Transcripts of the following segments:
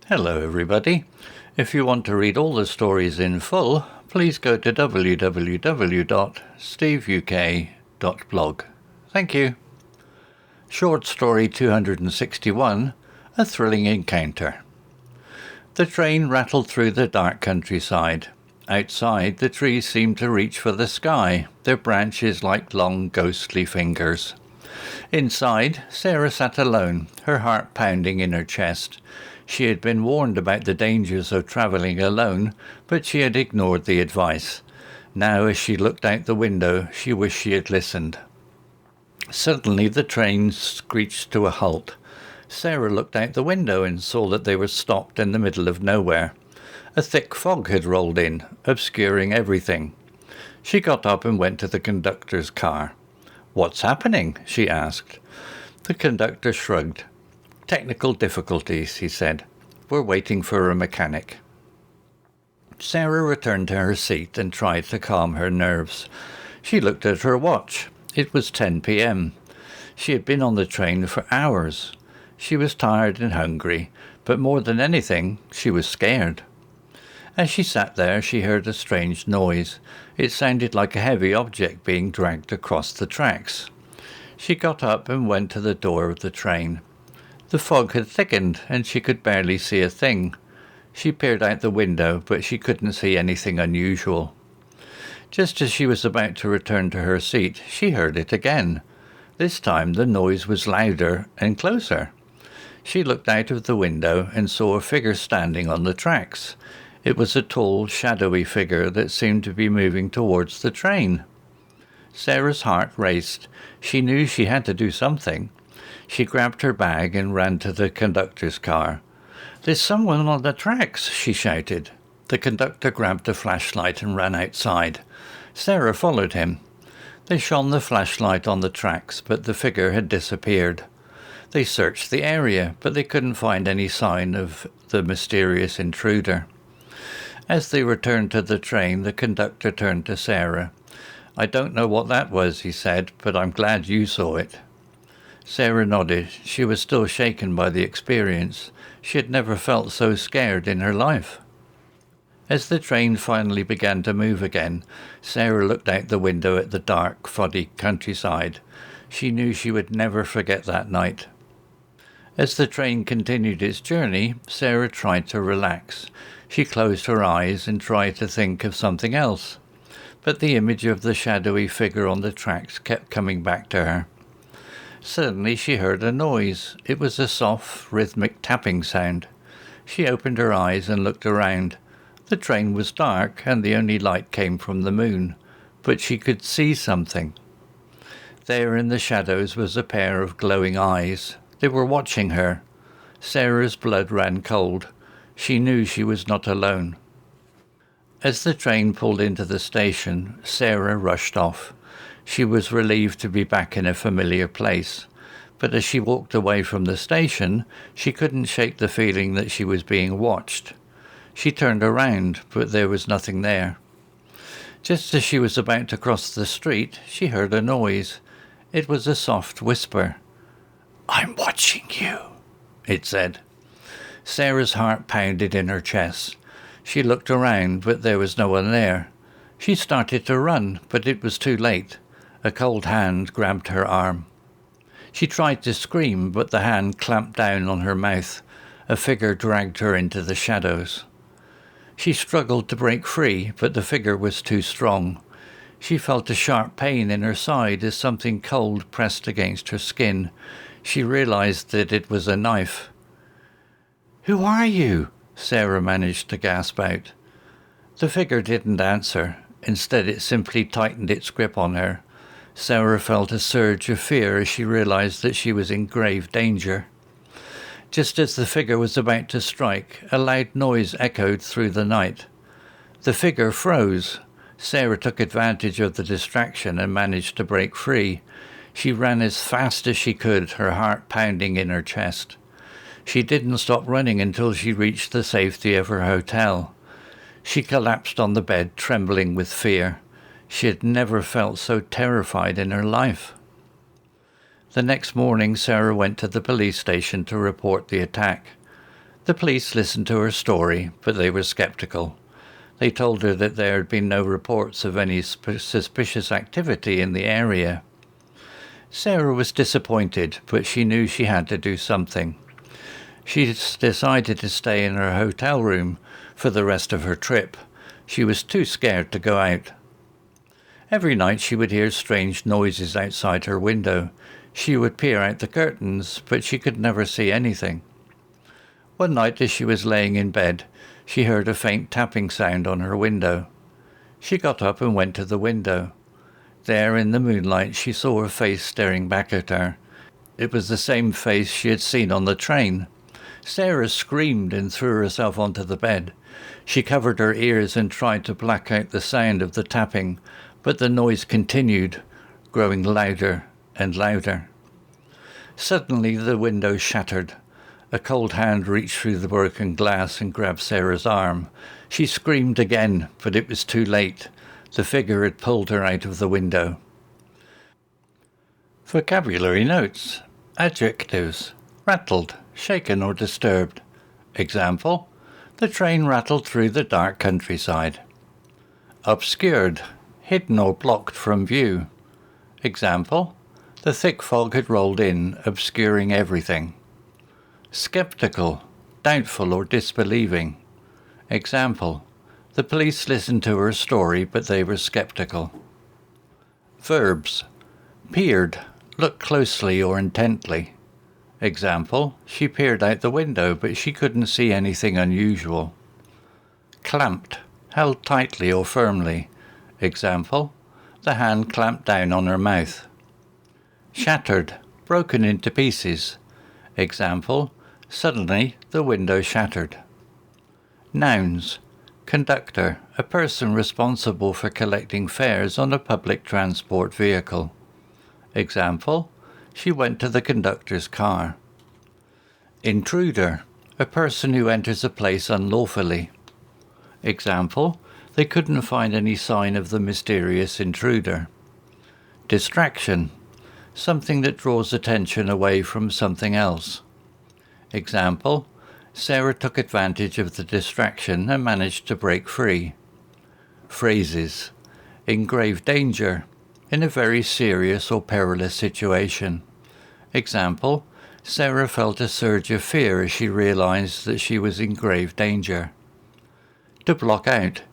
Hello everybody. If you want to read all the stories in full, please go to www.steveuk.blog. Thank you. Short story 261, A Thrilling Encounter. The train rattled through the dark countryside. Outside, the trees seemed to reach for the sky, their branches like long ghostly fingers. Inside, Sarah sat alone, her heart pounding in her chest. She had been warned about the dangers of travelling alone, but she had ignored the advice. Now, as she looked out the window, she wished she had listened. Suddenly, the train screeched to a halt. Sarah looked out the window and saw that they were stopped in the middle of nowhere. A thick fog had rolled in, obscuring everything. She got up and went to the conductor's car. "What's happening?" she asked. The conductor shrugged. "Technical difficulties," he said. "We're waiting for a mechanic." Sarah returned to her seat and tried to calm her nerves. She looked at her watch. It was 10 p.m. She had been on the train for hours. She was tired and hungry, but more than anything, she was scared. As she sat there, she heard a strange noise. It sounded like a heavy object being dragged across the tracks. She got up and went to the door of the train. The fog had thickened, and she could barely see a thing. She peered out the window, but she couldn't see anything unusual. Just as she was about to return to her seat, she heard it again. This time the noise was louder and closer. She looked out of the window and saw a figure standing on the tracks. It was a tall, shadowy figure that seemed to be moving towards the train. Sarah's heart raced. She knew she had to do something. She grabbed her bag and ran to the conductor's car. "There's someone on the tracks," she shouted. The conductor grabbed a flashlight and ran outside. Sarah followed him. They shone the flashlight on the tracks, but the figure had disappeared. They searched the area, but they couldn't find any sign of the mysterious intruder. As they returned to the train, the conductor turned to Sarah. "I don't know what that was," he said, "but I'm glad you saw it." Sarah nodded. She was still shaken by the experience. She had never felt so scared in her life. As the train finally began to move again, Sarah looked out the window at the dark, foddy countryside. She knew she would never forget that night. As the train continued its journey, Sarah tried to relax. She closed her eyes and tried to think of something else. But the image of the shadowy figure on the tracks kept coming back to her. Suddenly she heard a noise. It was a soft, rhythmic tapping sound. She opened her eyes and looked around. The train was dark and the only light came from the moon, but she could see something. There in the shadows was a pair of glowing eyes. They were watching her. Sarah's blood ran cold. She knew she was not alone. As the train pulled into the station, Sarah rushed off. She was relieved to be back in a familiar place, but as she walked away from the station, she couldn't shake the feeling that she was being watched. She turned around, but there was nothing there. Just as she was about to cross the street, she heard a noise. It was a soft whisper. "I'm watching you," it said. Sarah's heart pounded in her chest. She looked around, but there was no one there. She started to run, but it was too late. A cold hand grabbed her arm. She tried to scream, but the hand clamped down on her mouth. A figure dragged her into the shadows. She struggled to break free, but the figure was too strong. She felt a sharp pain in her side as something cold pressed against her skin. She realized that it was a knife. "Who are you?" Sarah managed to gasp out. The figure didn't answer. Instead, it simply tightened its grip on her. Sarah felt a surge of fear as she realized that she was in grave danger. Just as the figure was about to strike, a loud noise echoed through the night. The figure froze. Sarah took advantage of the distraction and managed to break free. She ran as fast as she could, her heart pounding in her chest. She didn't stop running until she reached the safety of her hotel. She collapsed on the bed, trembling with fear. She had never felt so terrified in her life. The next morning, Sarah went to the police station to report the attack. The police listened to her story, but they were sceptical. They told her that there had been no reports of any suspicious activity in the area. Sarah was disappointed, but she knew she had to do something. She decided to stay in her hotel room for the rest of her trip. She was too scared to go out. Every night she would hear strange noises outside her window. She would peer out the curtains, but she could never see anything. One night as she was laying in bed, she heard a faint tapping sound on her window. She got up and went to the window. There in the moonlight she saw a face staring back at her. It was the same face she had seen on the train. Sarah screamed and threw herself onto the bed. She covered her ears and tried to black out the sound of the tapping, but the noise continued, growing louder and louder. Suddenly the window shattered. A cold hand reached through the broken glass and grabbed Sarah's arm. She screamed again, but it was too late. The figure had pulled her out of the window. Vocabulary notes. Adjectives. Rattled, shaken or disturbed. Example: the train rattled through the dark countryside. Obscured, hidden or blocked from view. Example: the thick fog had rolled in, obscuring everything. Skeptical, doubtful or disbelieving. Example: the police listened to her story, but they were skeptical. Verbs. Peered, looked closely or intently. Example: she peered out the window, but she couldn't see anything unusual. Clamped, held tightly or firmly. Example: the hand clamped down on her mouth. Shattered, broken into pieces. Example: suddenly the window shattered. Nouns. Conductor, a person responsible for collecting fares on a public transport vehicle. Example: she went to the conductor's car. Intruder, a person who enters a place unlawfully. Example: they couldn't find any sign of the mysterious intruder. Distraction, something that draws attention away from something else. Example: Sarah took advantage of the distraction and managed to break free. Phrases. In grave danger, in a very serious or perilous situation. Example: Sarah felt a surge of fear as she realized that she was in grave danger. To block out,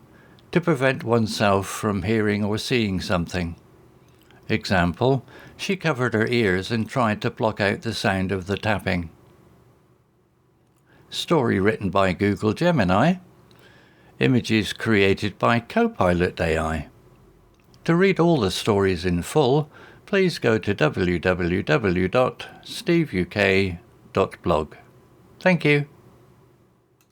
to prevent oneself from hearing or seeing something. Example: she covered her ears and tried to block out the sound of the tapping. Story written by Google Gemini. Images created by Copilot AI. To read all the stories in full, please go to www.steveuk.blog. Thank you.